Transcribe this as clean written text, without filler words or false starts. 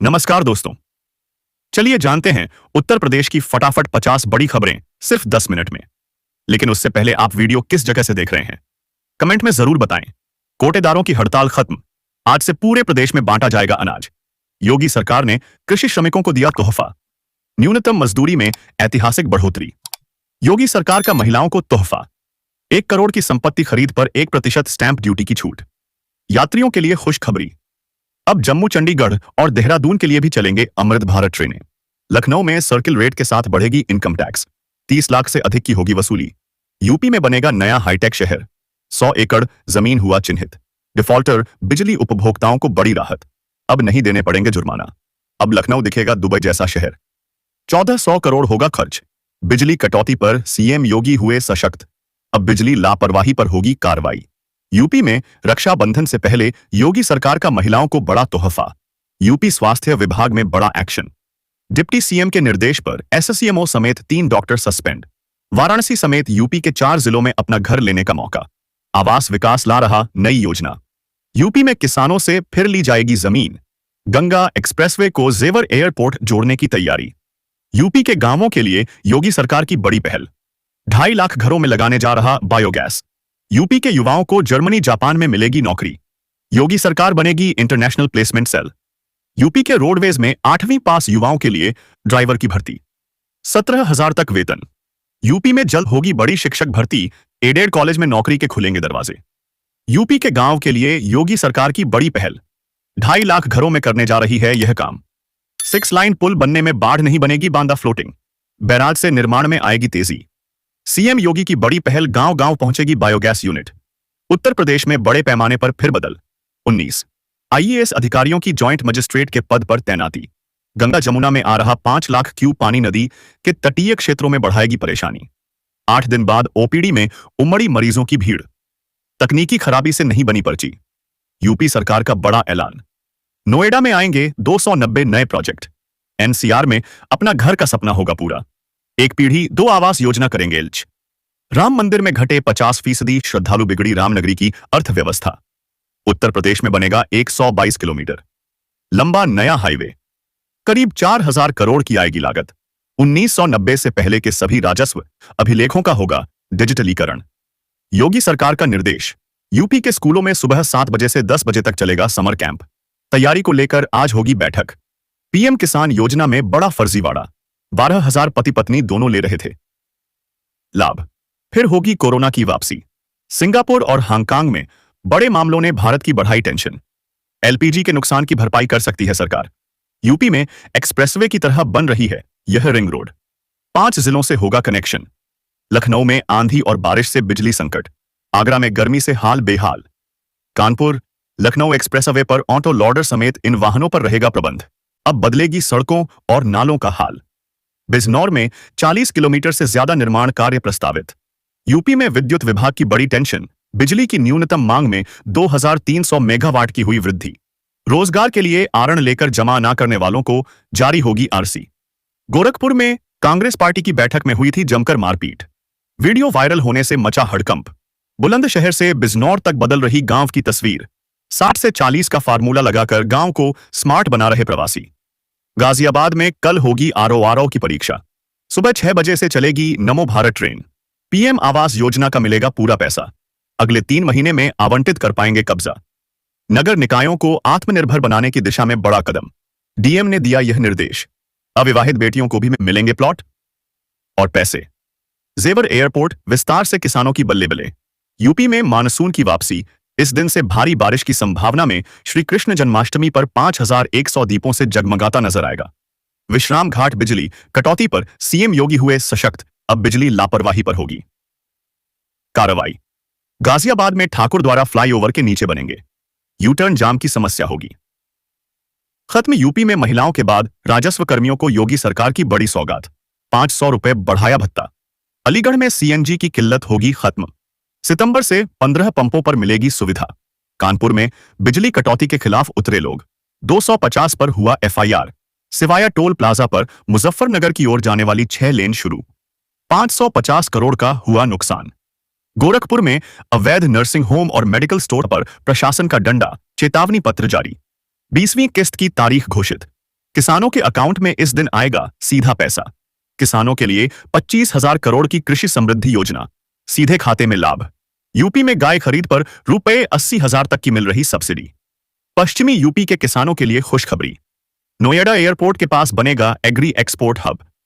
नमस्कार दोस्तों। चलिए जानते हैं उत्तर प्रदेश की फटाफट 50 बड़ी खबरें सिर्फ 10 मिनट में। लेकिन उससे पहले आप वीडियो किस जगह से देख रहे हैं कमेंट में जरूर बताएं। कोटेदारों की हड़ताल खत्म, आज से पूरे प्रदेश में बांटा जाएगा अनाज। योगी सरकार ने कृषि श्रमिकों को दिया तोहफा, न्यूनतम मजदूरी में ऐतिहासिक बढ़ोतरी। योगी सरकार का महिलाओं को तोहफा, 1 करोड़ की संपत्ति खरीद पर 1% स्टैंप ड्यूटी की छूट। यात्रियों के लिए खुशखबरी, अब जम्मू चंडीगढ़ और देहरादून के लिए भी चलेंगे अमृत भारत ट्रेनें। लखनऊ में सर्किल रेट के साथ बढ़ेगी इनकम टैक्स, 30 लाख से अधिक की होगी वसूली। यूपी में बनेगा नया हाईटेक शहर, 100 एकड़ जमीन हुआ चिन्हित। डिफॉल्टर बिजली उपभोक्ताओं को बड़ी राहत, अब नहीं देने पड़ेंगे जुर्माना। अब लखनऊ दिखेगा दुबई जैसा शहर। 1400 करोड़ होगा खर्च, बिजली कटौती पर सीएम योगी हुए सशक्त, अब बिजली लापरवाही पर होगी कार्रवाई। यूपी में रक्षाबंधन से पहले योगी सरकार का महिलाओं को बड़ा तोहफा, यूपी स्वास्थ्य विभाग में बड़ा एक्शन। डिप्टी सीएम के निर्देश पर एससीएमओ समेत 3 डॉक्टर सस्पेंड। वाराणसी समेत यूपी के 4 जिलों में अपना घर लेने का मौका। आवास विकास ला रहा नई योजना। यूपी में किसानों से फिर ली जाएगी जमीन। गंगा एक्सप्रेसवे को जेवर एयरपोर्ट जोड़ने की तैयारी। यूपी के गांवों के लिए योगी सरकार की बड़ी पहल, 2.5 लाख घरों में लगाने जा रहा बायोगैस। यूपी के युवाओं को जर्मनी जापान में मिलेगी नौकरी। योगी सरकार बनेगी इंटरनेशनल प्लेसमेंट सेल। यूपी के रोडवेज में 8वीं पास युवाओं के लिए ड्राइवर की भर्ती, 17,000 तक वेतन। यूपी में जल्द होगी बड़ी शिक्षक भर्ती, एडेड कॉलेज में नौकरी के खुलेंगे दरवाजे। यूपी के गांव के लिए योगी सरकार की बड़ी पहल, 2.5 लाख घरों में करने जा रही है यह काम। 6 लाइन पुल बनने में बाढ़ नहीं बनेगी बांदा फ्लोटिंग, बैराज से निर्माण में आएगी तेजी। सीएम योगी की बड़ी पहल, गांव-गांव पहुंचेगी बायोगैस यूनिट। उत्तर प्रदेश में बड़े पैमाने पर फिर बदल, 19 आईएएस अधिकारियों की जॉइंट मजिस्ट्रेट के पद पर तैनाती। गंगा जमुना में आ रहा 5 लाख क्यूब पानी नदी के तटीय क्षेत्रों में बढ़ाएगी परेशानी। 8 दिन बाद ओपीडी में उमड़ी मरीजों की भीड़, तकनीकी खराबी से नहीं बनी पर्ची। यूपी सरकार का बड़ा ऐलान, नोएडा में आएंगे 290 नए प्रोजेक्ट। एनसीआर में अपना घर का सपना होगा पूरा, 1 पीढ़ी 2 आवास योजना करेंगे इल्च। राम मंदिर में घटे 50% श्रद्धालु, बिगड़ी रामनगरी की अर्थव्यवस्था। उत्तर प्रदेश में बनेगा 122 किलोमीटर लंबा नया हाईवे, करीब 4,000 करोड़ की आएगी लागत। 1990 से पहले के सभी राजस्व अभिलेखों का होगा डिजिटलीकरण। योगी सरकार का निर्देश, यूपी के स्कूलों में सुबह 7 बजे से 10 बजे तक चलेगा समर कैंप। तैयारी को लेकर आज होगी बैठक। पीएम किसान योजना में बड़ा फर्जीवाड़ा, 12,000 पति पत्नी दोनों ले रहे थे लाभ। फिर होगी कोरोना की वापसी। सिंगापुर और हांगकांग में बड़े मामलों ने भारत की बढ़ाई टेंशन। एलपीजी के नुकसान की भरपाई कर सकती है सरकार। यूपी में एक्सप्रेसवे की तरह बन रही है यह रिंग रोड, 5 जिलों से होगा कनेक्शन। लखनऊ में आंधी और बारिश से बिजली संकट, आगरा में गर्मी से हाल बेहाल। कानपुर लखनऊ एक्सप्रेसवे पर ऑटो लोडर समेत इन वाहनों पर रहेगा प्रबंध, अब बदलेगी सड़कों और नालों का हाल। बिजनौर में 40 किलोमीटर से ज्यादा निर्माण कार्य प्रस्तावित। यूपी में विद्युत विभाग की बड़ी टेंशन, बिजली की न्यूनतम मांग में 2300 मेगावाट की हुई वृद्धि। रोजगार के लिए आरण लेकर जमा न करने वालों को जारी होगी आरसी। गोरखपुर में कांग्रेस पार्टी की बैठक में हुई थी जमकर मारपीट, वीडियो वायरल होने से मचा हड़कंप। बुलंदशहर से बिजनौर तक बदल रही गांव की तस्वीर, 60 से 40 का फार्मूला लगाकर गांव को स्मार्ट बना रहे प्रवासी। गाजियाबाद में कल होगी आरओ की परीक्षा, सुबह 6 बजे से चलेगी नमो भारत ट्रेन। पीएम आवास योजना का मिलेगा पूरा पैसा, अगले 3 महीने में आवंटित कर पाएंगे कब्जा। नगर निकायों को आत्मनिर्भर बनाने की दिशा में बड़ा कदम, डीएम ने दिया यह निर्देश। अविवाहित बेटियों को भी मिलेंगे प्लॉट और पैसे। जेवर एयरपोर्ट विस्तार से किसानों की बल्ले बल्ले। यूपी में मानसून की वापसी, इस दिन से भारी बारिश की संभावना में श्री कृष्ण जन्माष्टमी पर 5100 दीपों से जगमगाता नजर आएगा। विश्राम घाट बिजली कटौती पर सीएम योगी हुए सशक्त, अब बिजली लापरवाही पर होगी कार्रवाई। गाजियाबाद में ठाकुर द्वारा फ्लाईओवर के नीचे बनेंगे, यूटर्न जाम की समस्या होगी खत्म। यूपी में महिलाओं के बाद राजस्व कर्मियों को योगी सरकार की बड़ी सौगात, 500 रुपए बढ़ाया भत्ता। अलीगढ़ में सीएनजी की किल्लत होगी खत्म, सितंबर से 15 पंपों पर मिलेगी सुविधा। कानपुर में बिजली कटौती के खिलाफ उतरे लोग, 250 पर हुआ एफआईआर। सिवाया टोल प्लाजा पर मुजफ्फरनगर की ओर जाने वाली 6 लेन शुरू, 550 करोड़ का हुआ नुकसान। गोरखपुर में अवैध नर्सिंग होम और मेडिकल स्टोर पर प्रशासन का डंडा, चेतावनी पत्र जारी। 20वीं किस्त की तारीख घोषित, किसानों के अकाउंट में इस दिन आएगा सीधा पैसा। किसानों के लिए 25,000 करोड़ की कृषि समृद्धि योजना, सीधे खाते में लाभ। यूपी में गाय खरीद पर रुपए 80,000 तक की मिल रही सब्सिडी। पश्चिमी यूपी के किसानों के लिए खुशखबरी, नोएडा एयरपोर्ट के पास बनेगा एग्री एक्सपोर्ट हब।